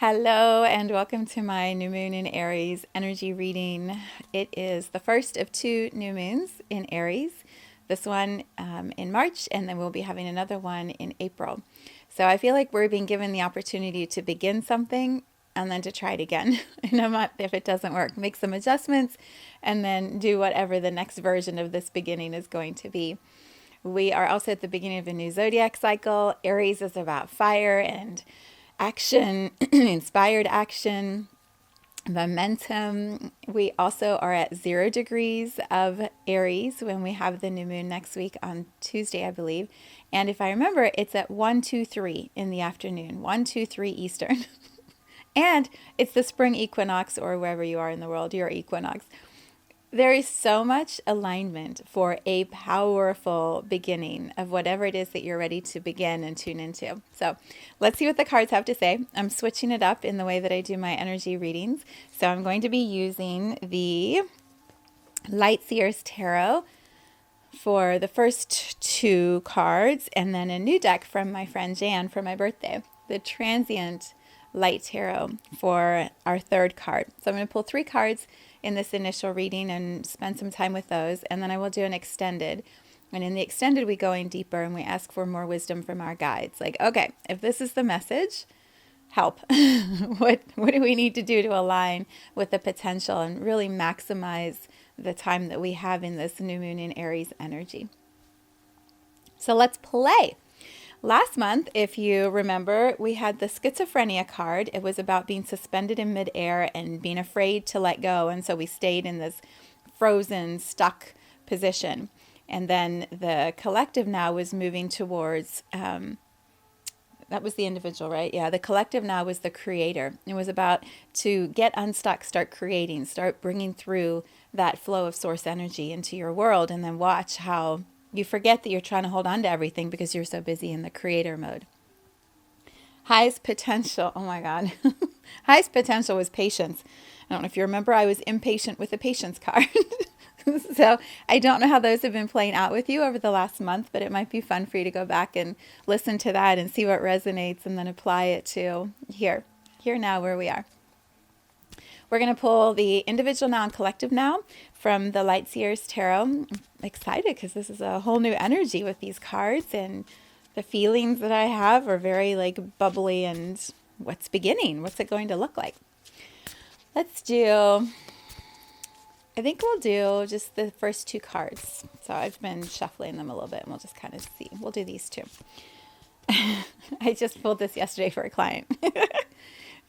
Hello and welcome to my new moon in Aries energy reading. It is the first of two new moons in Aries. This one in March, and then we'll be having another one in April. So I feel like we're being given the opportunity to begin something and then to try it again. If it doesn't work, make some adjustments and then do whatever the next version of this beginning is going to be. We are also at the beginning of a new zodiac cycle. Aries is about fire and action, inspired action, momentum. We also are at 0 degrees of Aries when we have the new moon next week on Tuesday, I believe. And if I remember, it's at 1:23 in the afternoon, 1:23 Eastern. And it's the spring equinox, or wherever you are in the world, your equinox. There is so much alignment for a powerful beginning of whatever it is that you're ready to begin and tune into. So let's see what the cards have to say. I'm switching it up in the way that I do my energy readings. So I'm going to be using the Light Seers Tarot for the first two cards, and then a new deck from my friend Jan for my birthday, the Transient Light Tarot for our third card. So I'm going to pull 3 cards in this initial reading and spend some time with those, and then I will do an extended. And in the extended, we go in deeper and we ask for more wisdom from our guides. Like, okay, if this is the message, help. What do we need to do to align with the potential and really maximize the time that we have in this new moon in Aries energy? So let's play. Last month, if you remember, we had the schizophrenia card. It was about being suspended in midair and being afraid to let go. And so we stayed in this frozen, stuck position. And then the collective now was moving towards, that was the individual, right? Yeah, the collective now was the creator. It was about to get unstuck, start creating, start bringing through that flow of source energy into your world, and then watch how you forget that you're trying to hold on to everything because you're so busy in the creator mode. Highest potential. Oh my God. Highest potential was patience. I don't know if you remember, I was impatient with the patience card. So I don't know how those have been playing out with you over the last month, but it might be fun for you to go back and listen to that and see what resonates and then apply it to here now where we are. We're going to pull the individual now and collective now from the Light Seers Tarot. I'm excited because this is a whole new energy with these cards, and the feelings that I have are very like bubbly and what's beginning? What's it going to look like? Let's do, I think we'll do just the first 2 cards. So I've been shuffling them a little bit and we'll just kind of see. We'll do these 2. I just pulled this yesterday for a client.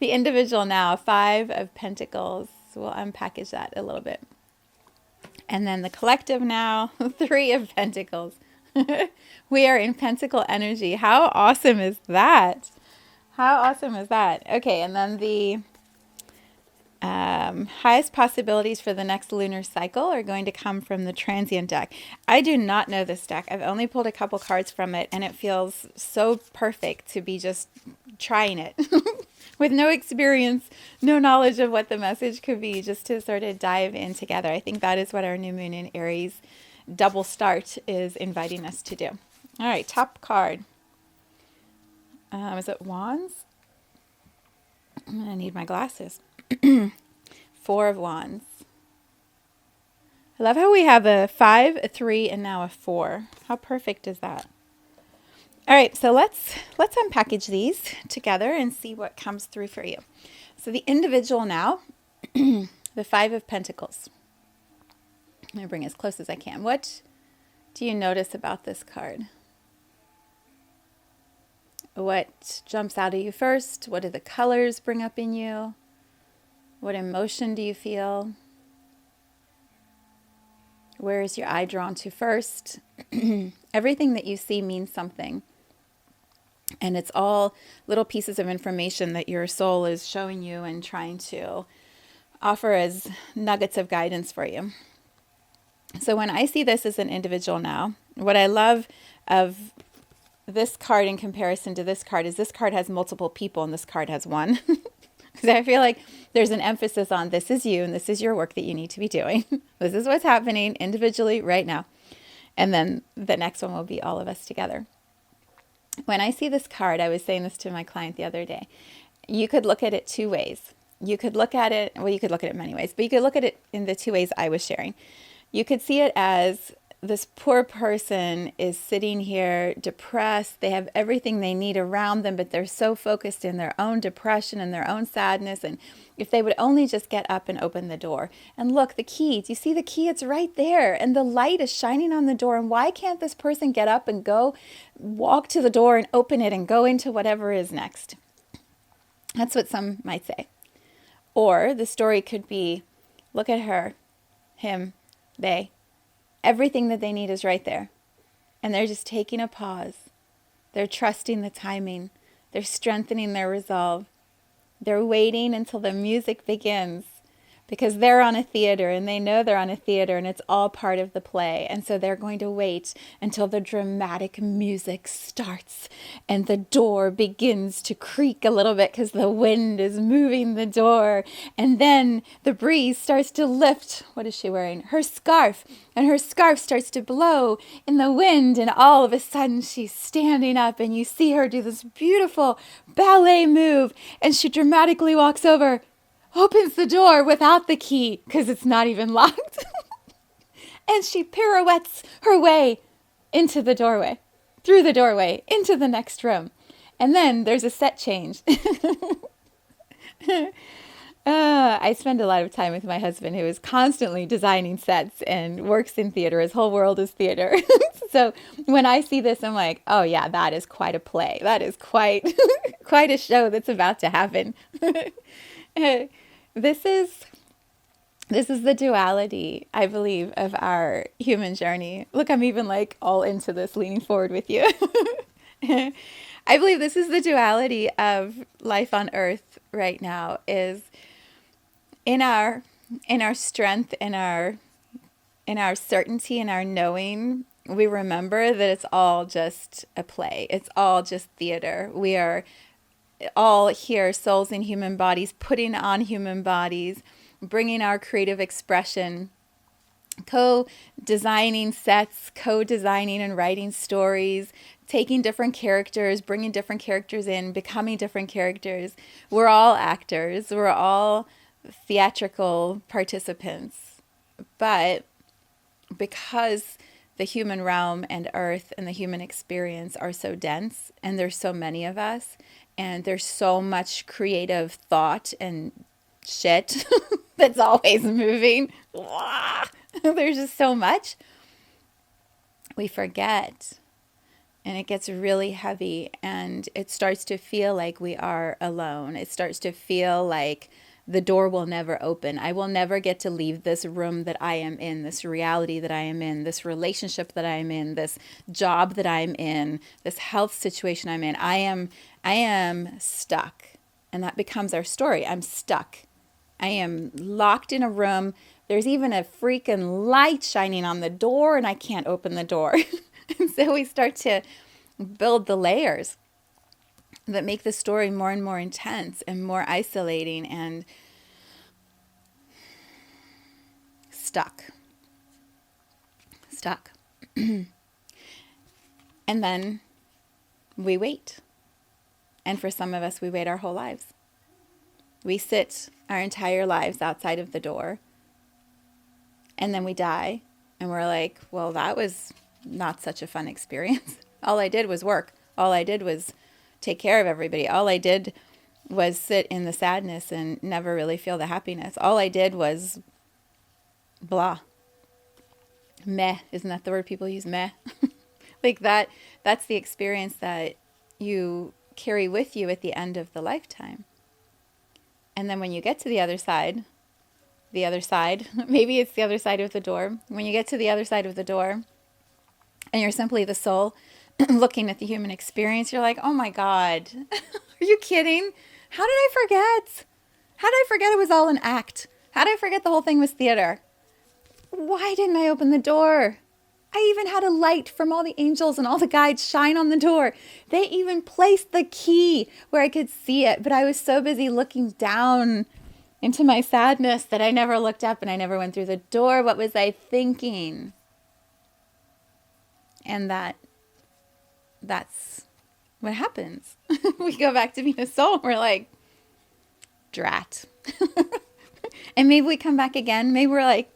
The individual now, 5 of Pentacles. We'll unpackage that a little bit. And then the collective now, 3 of Pentacles. We are in Pentacle energy. How awesome is that? How awesome is that? Okay, and then the highest possibilities for the next lunar cycle are going to come from the Transient deck. I do not know this deck. I've only pulled a couple cards from it, and it feels so perfect to be just trying it. With no experience, no knowledge of what the message could be, just to sort of dive in together. I think that is what our new moon in Aries double start is inviting us to do. All right, top card. Is it Wands? I'm going to need my glasses. 4 of Wands. I love how we have a 5, a 3, and now a 4. How perfect is that? All right, so let's unpackage these together and see what comes through for you. So the individual now, the 5 of Pentacles. I'm going to bring it as close as I can. What do you notice about this card? What jumps out at you first? What do the colors bring up in you? What emotion do you feel? Where is your eye drawn to first? Everything that you see means something. And it's all little pieces of information that your soul is showing you and trying to offer as nuggets of guidance for you. So when I see this as an individual now, what I love of this card in comparison to this card is this card has multiple people and this card has one. Because I feel like there's an emphasis on this is you and this is your work that you need to be doing. This is what's happening individually right now. And then the next one will be all of us together. When I see this card, I was saying this to my client the other day, you could look at it two ways. You could look at it, well, you could look at it many ways, but you could look at it in the two ways I was sharing. You could see it as this poor person is sitting here depressed. They have everything they need around them, but they're so focused in their own depression and their own sadness. And if they would only just get up and open the door and look, the key, do you see the key? It's right there. And the light is shining on the door. And why can't this person get up and go walk to the door and open it and go into whatever is next? That's what some might say. Or the story could be, look at her, him, they. Everything that they need is right there. And they're just taking a pause. They're trusting the timing. They're strengthening their resolve. They're waiting until the music begins, because they're on a theater and they know they're on a theater and it's all part of the play. And so they're going to wait until the dramatic music starts and the door begins to creak a little bit because the wind is moving the door. And then the breeze starts to lift. What is she wearing? Her scarf. And her scarf starts to blow in the wind. And all of a sudden she's standing up and you see her do this beautiful ballet move. And she dramatically walks over, opens the door without the key because it's not even locked. And she pirouettes her way into the doorway, through the doorway, into the next room. And then there's a set change. I spend a lot of time with my husband, who is constantly designing sets and works in theater. His whole world is theater. So when I see this, I'm like, oh yeah, that is quite a play. That is quite, quite a show that's about to happen. This is the duality, I believe, of our human journey. Look, I'm even like all into this, leaning forward with you. I believe this is the duality of life on earth right now, is in our strength, in our certainty, in our knowing, we remember that it's all just a play. It's all just theater. We are all here, souls in human bodies, putting on human bodies, bringing our creative expression, co-designing sets, co-designing and writing stories, taking different characters, bringing different characters in, becoming different characters. We're all actors. We're all theatrical participants. But because the human realm and earth and the human experience are so dense, and there's so many of us, and there's so much creative thought and shit that's always moving. There's just so much. We forget. And it gets really heavy. And it starts to feel like we are alone. It starts to feel like the door will never open. I will never get to leave this room that I am in, this reality that I am in, this relationship that I am in, this job that I'm in, this health situation I'm in. I am stuck. And that becomes our story. I'm stuck. I am locked in a room. There's even a freaking light shining on the door and I can't open the door. And so we start to build the layers that make the story more and more intense and more isolating and stuck. And then we wait. And for some of us, we wait our whole lives. We sit our entire lives outside of the door. And then we die. And we're like, well, that was not such a fun experience. All I did was work. All I did was take care of everybody. All I did was sit in the sadness and never really feel the happiness. All I did was blah. Meh. Isn't that the word people use? Meh. Like that's the experience that you carry with you at the end of the lifetime. And then when you get to the other side, maybe it's the other side of the door. When you get to the other side of the door and you're simply the soul looking at the human experience, you're like, oh my God, are you kidding? How did I forget? How did I forget it was all an act? How did I forget the whole thing was theater? Why didn't I open the door? I even had a light from all the angels and all the guides shine on the door. They even placed the key where I could see it, but I was so busy looking down into my sadness that I never looked up and I never went through the door. What was I thinking? And that's what happens. We go back to being a soul. We're like, Drat. And maybe we come back again. Maybe we're like,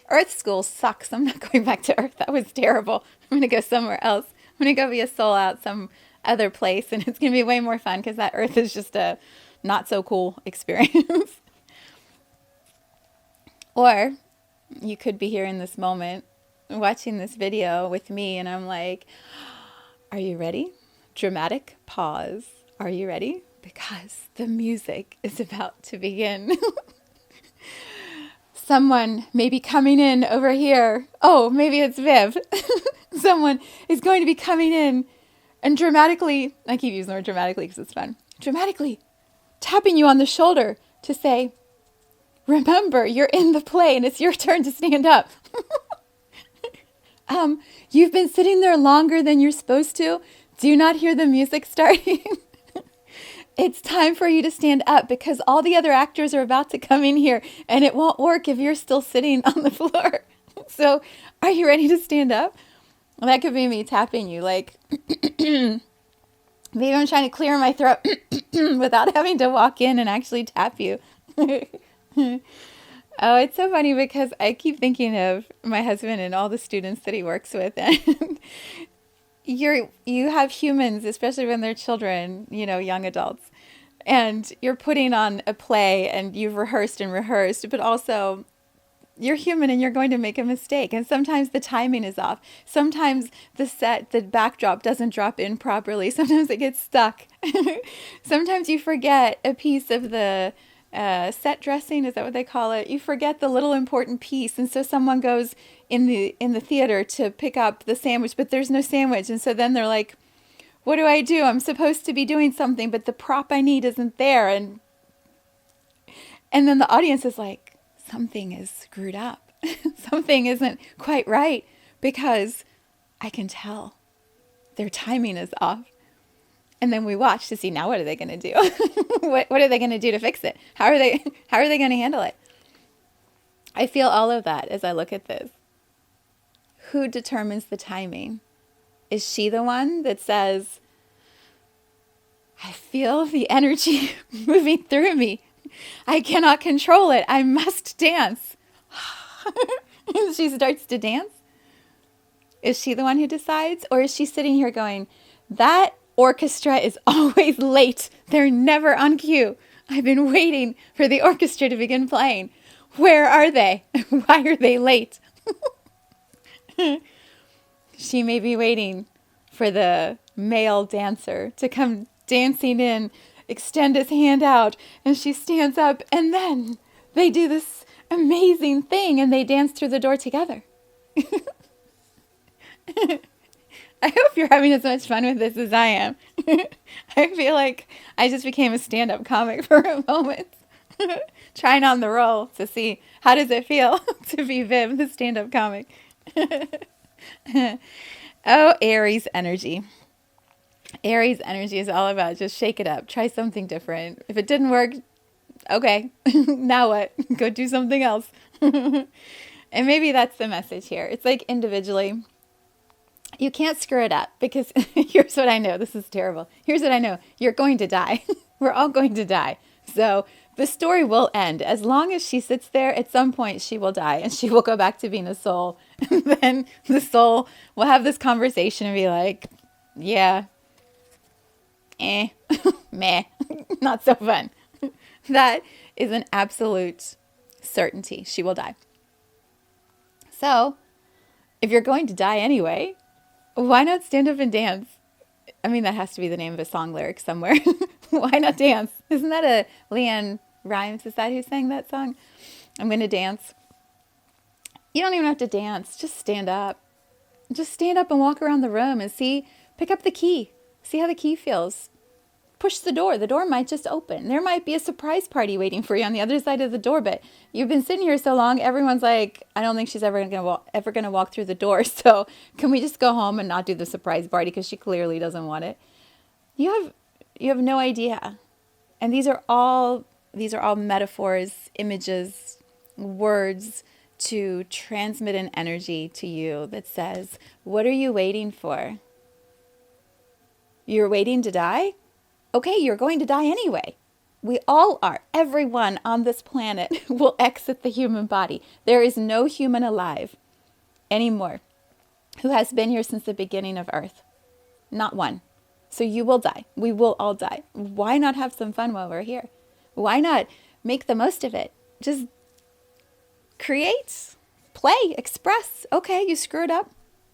Earth school sucks. I'm not going back to Earth. That was terrible. I'm going to go somewhere else. I'm going to go be a soul out some other place. And it's going to be way more fun because that Earth is just a not so cool experience. Or you could be here in this moment watching this video with me. And I'm like, are you ready? Dramatic pause. Are you ready? Because the music is about to begin. Someone may be coming in over here. Oh, maybe it's Viv. Someone is going to be coming in and dramatically, I keep using the word dramatically because it's fun, dramatically tapping you on the shoulder to say, remember, you're in the play and it's your turn to stand up. You've been sitting there longer than you're supposed to. Do you not hear the music starting? It's time for you to stand up because all the other actors are about to come in here and it won't work if you're still sitting on the floor. So are you ready to stand up? Well, that could be me tapping you like, maybe I'm trying to clear my throat without having to walk in and actually tap you. Oh, it's so funny because I keep thinking of my husband and all the students that he works with. And you have humans, especially when they're children, young adults, and you're putting on a play and you've rehearsed and rehearsed, but also you're human and you're going to make a mistake. And sometimes the timing is off. Sometimes the backdrop doesn't drop in properly. Sometimes it gets stuck. Sometimes you forget a piece of the set dressing, is that what they call it? You forget the little important piece, and so someone goes in the theater to pick up the sandwich, but there's no sandwich, and so then they're like, "What do I do? I'm supposed to be doing something, but the prop I need isn't there," and then the audience is like, "Something is screwed up. Something isn't quite right," because I can tell their timing is off. And then we watch to see, now what are they going to do? What are they going to do to fix it? How are they going to handle it? I feel all of that as I look at this. Who determines the timing? Is she the one that says, I feel the energy moving through me. I cannot control it. I must dance. And she starts to dance? Is she the one who decides? Or is she sitting here going, that orchestra is always late. They're never on cue. I've been waiting for the orchestra to begin playing. Where are they? Why are they late? She may be waiting for the male dancer to come dancing in, extend his hand out, and she stands up, and then they do this amazing thing, and they dance through the door together. I hope you're having as much fun with this as I am. I feel like I just became a stand-up comic for a moment. Trying on the role to see how does it feel to be Viv, the stand-up comic. Oh, Aries energy. Aries energy is all about just shake it up. Try something different. If it didn't work, okay. Now what? Go do something else. And maybe that's the message here. It's like individually, you can't screw it up because here's what I know. This is terrible. Here's what I know. You're going to die. We're all going to die. So the story will end. As long as she sits there, at some point she will die and she will go back to being a soul. And then the soul will have this conversation and be like, yeah, meh, not so fun. That is an absolute certainty. She will die. So if you're going to die anyway, why not stand up and dance? I mean, that has to be the name of a song lyric somewhere. Why not dance? Isn't that a Leanne Rimes? Is that who sang that song? I'm going to dance. You don't even have to dance. Just stand up. Just stand up and walk around the room and pick up the key. See how the key feels. Push the door. The door might just open. There might be a surprise party waiting for you on the other side of the door, but you've been sitting here so long, everyone's like, I don't think she's ever going to walk through the door. So can we just go home and not do the surprise party because she clearly doesn't want it? You have no idea. And these are all metaphors, images, words to transmit an energy to you that says, what are you waiting for? You're waiting to die? Okay, you're going to die anyway. We all are. Everyone on this planet will exit the human body. There is no human alive anymore who has been here since the beginning of Earth. Not one. So you will die. We will all die. Why not have some fun while we're here? Why not make the most of it? Just create, play, express. Okay, you screwed up.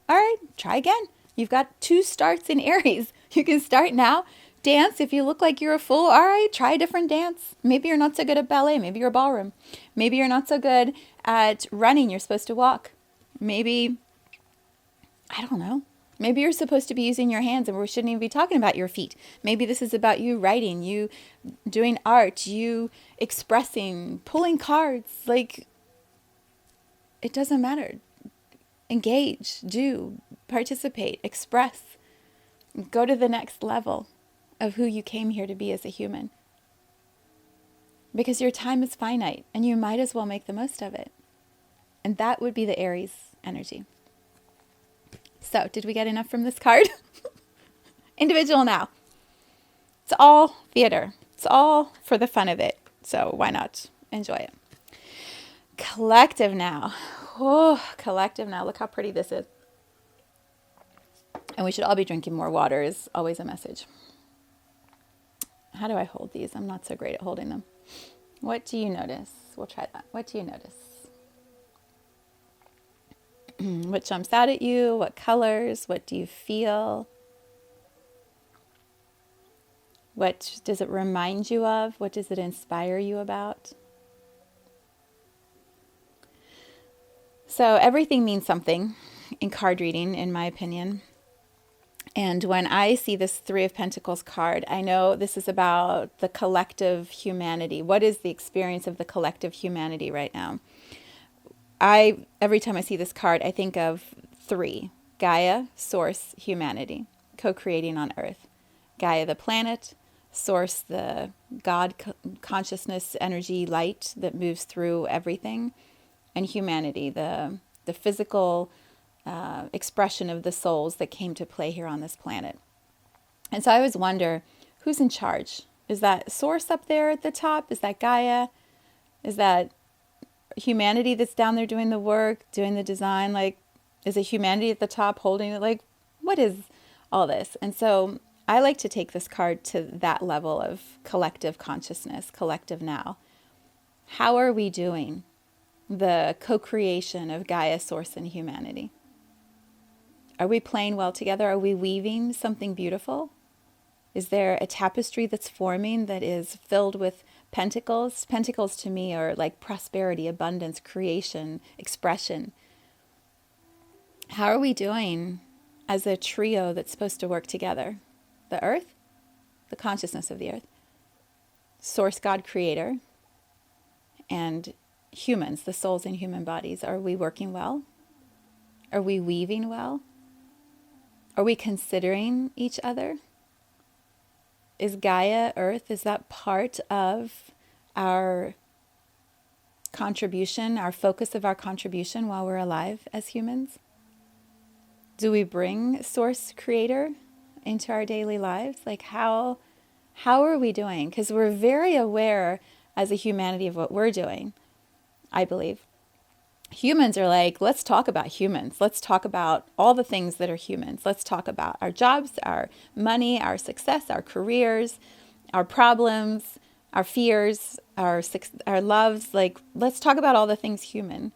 All right, try again. You've got 2 starts in Aries. You can start now. Dance if you look like you're a fool. All right, try a different dance. Maybe you're not so good at ballet. Maybe you're ballroom. Maybe you're not so good at running. You're supposed to walk. Maybe, I don't know. Maybe you're supposed to be using your hands and we shouldn't even be talking about your feet. Maybe this is about you writing, you doing art, you expressing, pulling cards. Like, it doesn't matter. Engage, do, participate, express. Go to the next level of who you came here to be as a human. Because your time is finite and you might as well make the most of it. And that would be the Aries energy. So, did we get enough from this card? Individual now. It's all theater. It's all for the fun of it. So, why not enjoy it? Collective now. Oh, collective now. Look how pretty this is. And we should all be drinking more water is always a message. How do I hold these? I'm not so great at holding them. What do you notice? We'll try that. What do you notice? What jumps out at you? What colors? What do you feel? What does it remind you of? What does it inspire you about? So everything means something in card reading, in my opinion. And when I see this 3 of Pentacles card, I know this is about the collective humanity. What is the experience of the collective humanity right now? Every time I see this card, I think of 3. Gaia, Source, Humanity, co-creating on Earth. Gaia, the planet. Source, the God consciousness, energy, light that moves through everything. And humanity, the physical expression of the souls that came to play here on this planet. And so I always wonder, who's in charge? Is that Source up there at the top? Is that Gaia? Is that humanity that's down there doing the work, doing the design? Like, is it humanity at the top holding it? Like, what is all this? And so I like to take this card to that level of collective consciousness, collective now. How are we doing the co-creation of Gaia, Source, and humanity? Are we playing well together? Are we weaving something beautiful? Is there a tapestry that's forming that is filled with pentacles? Pentacles to me are like prosperity, abundance, creation, expression. How are we doing as a trio that's supposed to work together? The earth, the consciousness of the earth, Source, God, Creator, and humans, the souls in human bodies. Are we working well? Are we weaving well? Are we considering each other? Is Gaia, Earth, is that part of our contribution, our focus of our contribution while we're alive as humans? Do we bring Source, Creator into our daily lives? Like how are we doing? Because we're very aware as a humanity of what we're doing, I believe. Humans are like, let's talk about humans. Let's talk about all the things that are humans. Let's talk about our jobs, our money, our success, our careers, our problems, our fears, our loves. Like, let's talk about all the things human.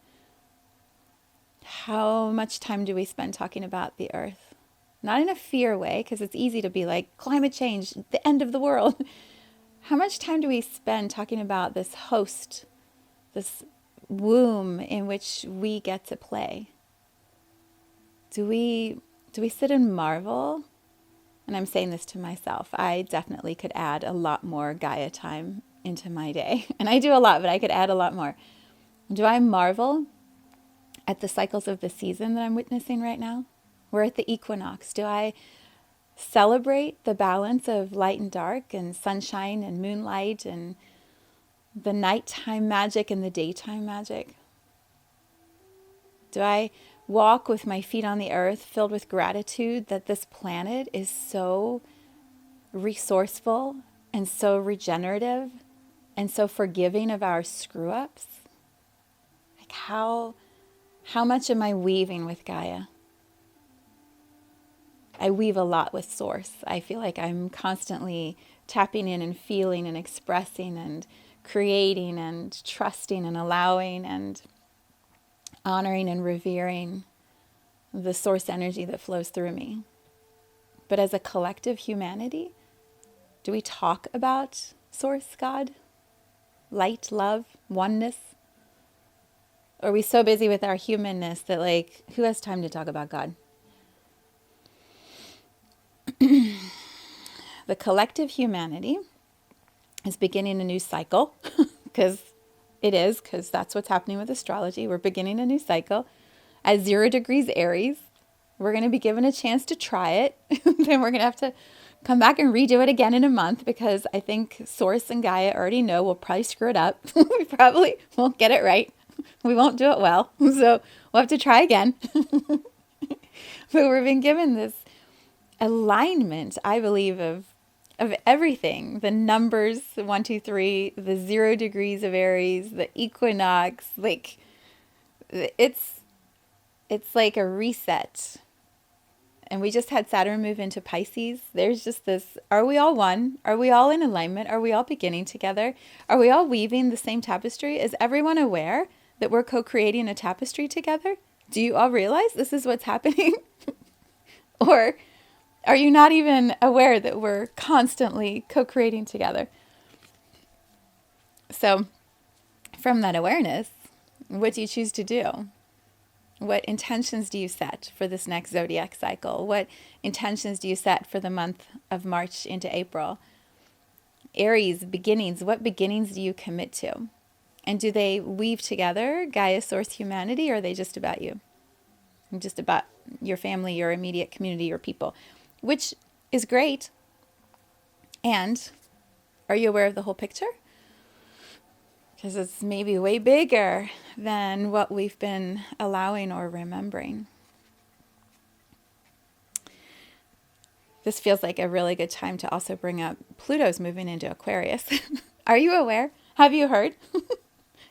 How much time do we spend talking about the earth? Not in a fear way, because it's easy to be like, climate change, the end of the world. How much time do we spend talking about this host, this womb in which we get to play? Do we sit and marvel? And I'm saying this to myself. I definitely could add a lot more Gaia time into my day. And I do a lot, but I could add a lot more. Do I marvel at the cycles of the season that I'm witnessing right now? We're at the equinox. Do I celebrate the balance of light and dark and sunshine and moonlight and the nighttime magic and the daytime magic? Do I walk with my feet on the earth filled with gratitude that this planet is so resourceful and so regenerative and so forgiving of our screw ups. Like how much am I weaving with Gaia? I weave a lot with Source. I feel like I'm constantly tapping in and feeling and expressing and creating and trusting and allowing and honoring and revering the Source energy that flows through me. But as a collective humanity, do we talk about Source, God, light, love, oneness? Or are we so busy with our humanness that, like, who has time to talk about God? The collective humanity is beginning a new cycle because that's what's happening with astrology. We're beginning a new cycle at 0 degrees Aries. We're going to be given a chance to try it. Then we're going to have to come back and redo it again in a month because I think Source and Gaia already know we'll probably screw it up. We probably won't get it right. We won't do it well. So we'll have to try again. But we've been given this alignment, I believe, of everything. The numbers, 1, 2, 3, the 0 degrees of Aries, the equinox, like it's like a reset. And we just had Saturn move into Pisces. There's just this, are we all one? Are we all in alignment? Are we all beginning together? Are we all weaving the same tapestry? Is everyone aware that we're co-creating a tapestry together? Do you all realize this is what's happening? Or are you not even aware that we're constantly co-creating together? So from that awareness, what do you choose to do? What intentions do you set for this next zodiac cycle? What intentions do you set for the month of March into April? Aries, beginnings. What beginnings do you commit to? And do they weave together Gaia, Source, humanity, or are they just about you? Just about your family, your immediate community, your people, which is great. And are you aware of the whole picture? Because it's maybe way bigger than what we've been allowing or remembering. This feels like a really good time to also bring up Pluto's moving into Aquarius. Are you aware? Have you heard?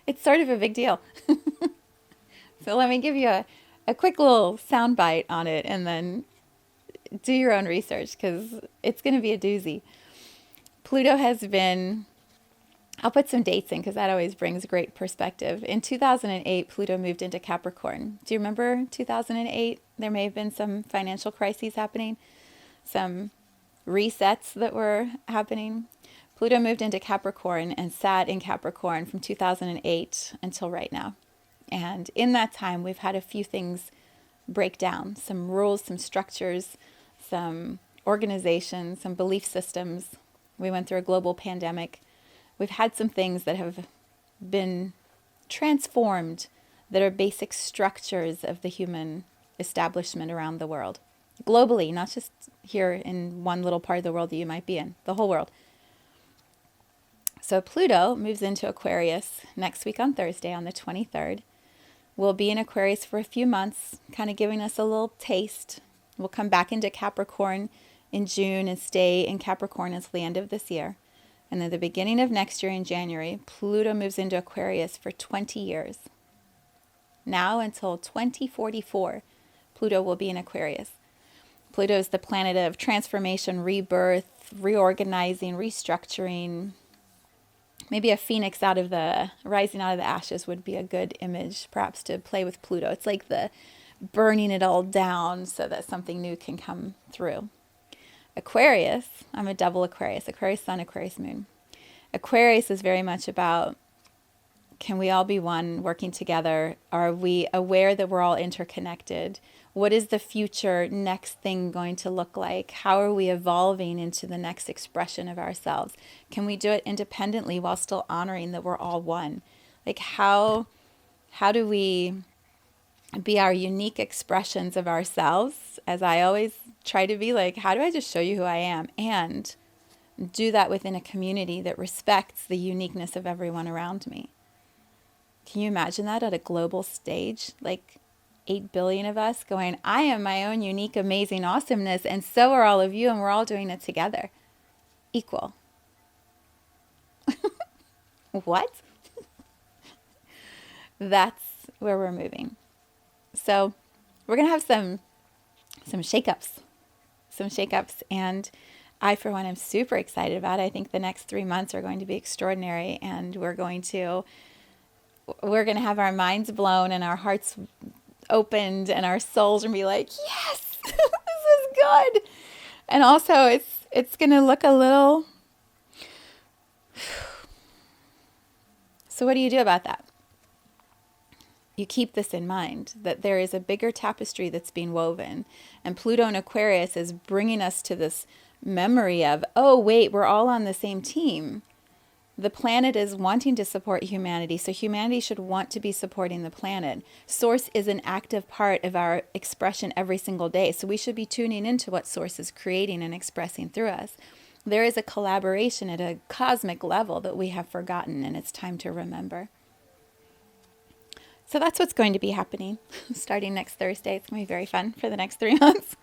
It's sort of a big deal. So let me give you a quick little soundbite on it and then do your own research because it's going to be a doozy. Pluto has been, I'll put some dates in because that always brings great perspective. In 2008, Pluto moved into Capricorn. Do you remember 2008? There may have been some financial crises happening, some resets that were happening. Pluto moved into Capricorn and sat in Capricorn from 2008 until right now. And in that time, we've had a few things break down, some rules, some structures, some organizations, some belief systems. We went through a global pandemic. We've had some things that have been transformed that are basic structures of the human establishment around the world. Globally, not just here in one little part of the world that you might be in, the whole world. So Pluto moves into Aquarius next week on Thursday on the 23rd. We'll be in Aquarius for a few months, kind of giving us a little taste. We'll come back into Capricorn in June and stay in Capricorn until the end of this year. And then the beginning of next year in January, Pluto moves into Aquarius for 20 years. Now until 2044, Pluto will be in Aquarius. Pluto is the planet of transformation, rebirth, reorganizing, restructuring. Maybe a phoenix rising out of the ashes would be a good image, perhaps, to play with Pluto. It's like the burning it all down so that something new can come through. Aquarius, I'm a double Aquarius sun, Aquarius moon. Aquarius is very much about, can we all be one, working together? Are we aware that we're all interconnected? What is the future next thing going to look like? How are we evolving into the next expression of ourselves? Can we do it independently while still honoring that we're all one? Like how do we be our unique expressions of ourselves? As I always try to be, like, how do I just show you who I am? And do that within a community that respects the uniqueness of everyone around me. Can you imagine that at a global stage? Like 8 billion of us going, I am my own unique, amazing awesomeness, and so are all of you, and we're all doing it together. Equal. What? That's where we're moving. So we're going to have some shakeups, and I, for one, am super excited about it. I think the next 3 months are going to be extraordinary, and we're going to have our minds blown and our hearts opened and our souls and be like, yes, this is good. And also it's going to look a little. So what do you do about that? You keep this in mind, that there is a bigger tapestry that's being woven, and Pluto in Aquarius is bringing us to this memory of, oh wait, we're all on the same team. The planet is wanting to support humanity, so humanity should want to be supporting the planet. Source is an active part of our expression every single day, so we should be tuning into what Source is creating and expressing through us. There is a collaboration at a cosmic level that we have forgotten, and it's time to remember. So that's what's going to be happening starting next Thursday. It's going to be very fun for the next 3 months.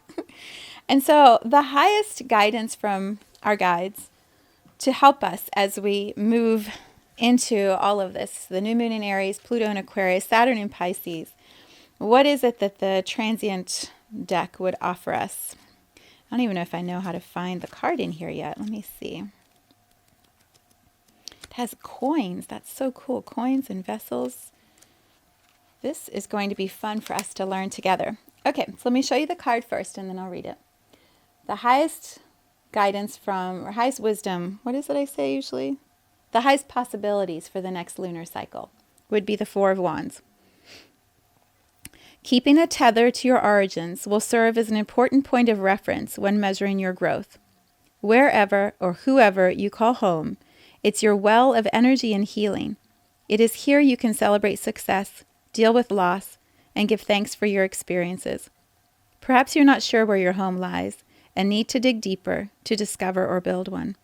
And so the highest guidance from our guides to help us as we move into all of this, the new moon in Aries, Pluto in Aquarius, Saturn in Pisces, what is it that the transient deck would offer us? I don't even know if I know how to find the card in here yet. Let me see. It has coins. That's so cool. Coins and vessels. This is going to be fun for us to learn together. Okay, so let me show you the card first and then I'll read it. The highest guidance from, or highest wisdom, what is it I say usually? The highest possibilities for the next lunar cycle would be the Four of Wands. Keeping a tether to your origins will serve as an important point of reference when measuring your growth. Wherever or whoever you call home, it's your well of energy and healing. It is here you can celebrate success, deal with loss, and give thanks for your experiences. Perhaps you're not sure where your home lies and need to dig deeper to discover or build one.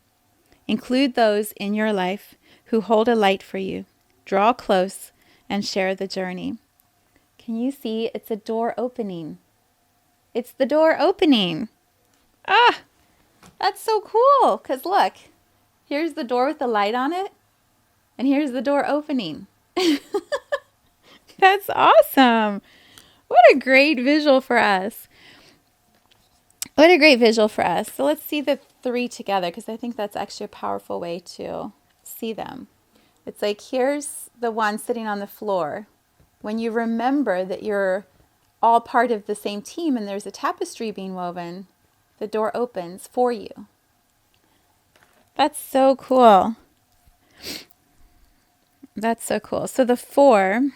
Include those in your life who hold a light for you. Draw close and share the journey. Can you see it's a door opening? It's the door opening. Ah, that's so cool. Because look, here's the door with the light on it. And here's the door opening. That's awesome. What a great visual for us. What a great visual for us. So let's see the three together, because I think that's actually a powerful way to see them. It's like, here's the one sitting on the floor. When you remember that you're all part of the same team and there's a tapestry being woven, the door opens for you. That's so cool. That's so cool. So the four,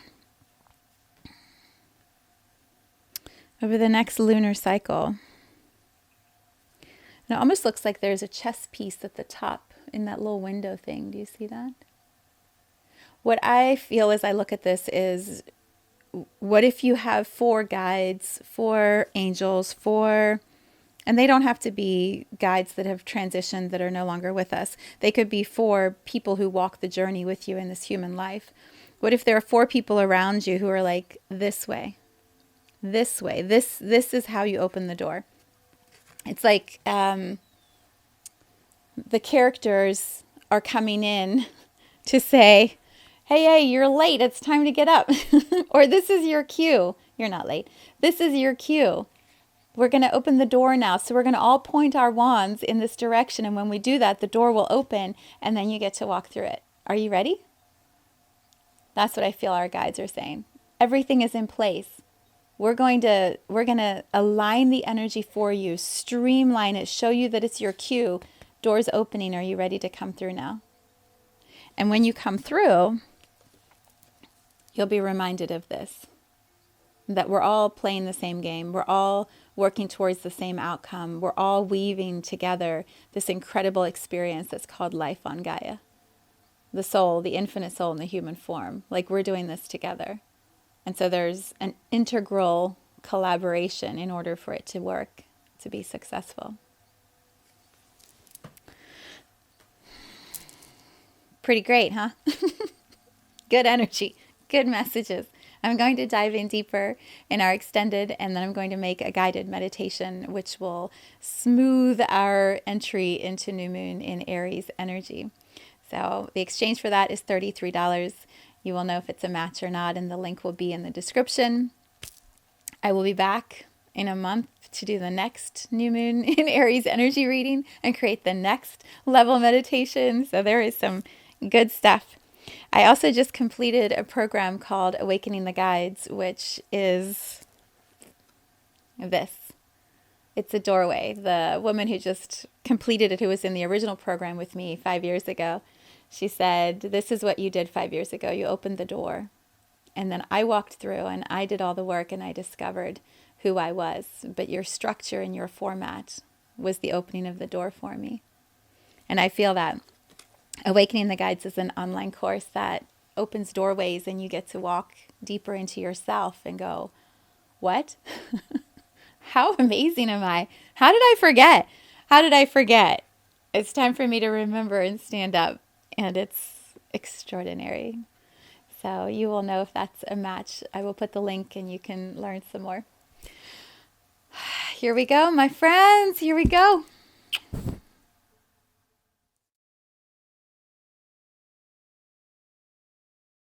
over the next lunar cycle, and it almost looks like there's a chess piece at the top in that little window thing. Do you see that? What I feel as I look at this is, what if you have four guides, four angels, and they don't have to be guides that have transitioned, that are no longer with us. They could be four people who walk the journey with you in this human life. What if there are four people around you who are like, this way, this way, this is how you open the door. It's like the characters are coming in to say, hey, you're late. It's time to get up. Or this is your cue. You're not late. This is your cue. We're going to open the door now. So we're going to all point our wands in this direction. And when we do that, the door will open and then you get to walk through it. Are you ready? That's what I feel our guides are saying. Everything is in place. We're going to align the energy for you, streamline it, show you that it's your cue. Doors opening. Are you ready to come through now? And when you come through, you'll be reminded of this, that we're all playing the same game. We're all working towards the same outcome. We're all weaving together this incredible experience that's called life on Gaia. The soul, the infinite soul in the human form. Like, we're doing this together. And so there's an integral collaboration in order for it to work, to be successful. Pretty great, huh? Good energy, good messages. I'm going to dive in deeper in our extended, and then I'm going to make a guided meditation, which will smooth our entry into new moon in Aries energy. So the exchange for that is $33. You will know if it's a match or not, and the link will be in the description. I will be back in a month to do the next new moon in Aries energy reading and create the next level meditation. So there is some good stuff. I also just completed a program called Awakening the Guides, which is this. It's a doorway. The woman who just completed it, who was in the original program with me 5 years ago, she said, this is what you did 5 years ago. You opened the door. And then I walked through and I did all the work and I discovered who I was. But your structure and your format was the opening of the door for me. And I feel that Awakening the Guides is an online course that opens doorways and you get to walk deeper into yourself and go, what? How amazing am I? How did I forget? How did I forget? It's time for me to remember and stand up. And it's extraordinary. So you will know if that's a match. I will put the link and you can learn some more. Here we go, my friends. Here we go.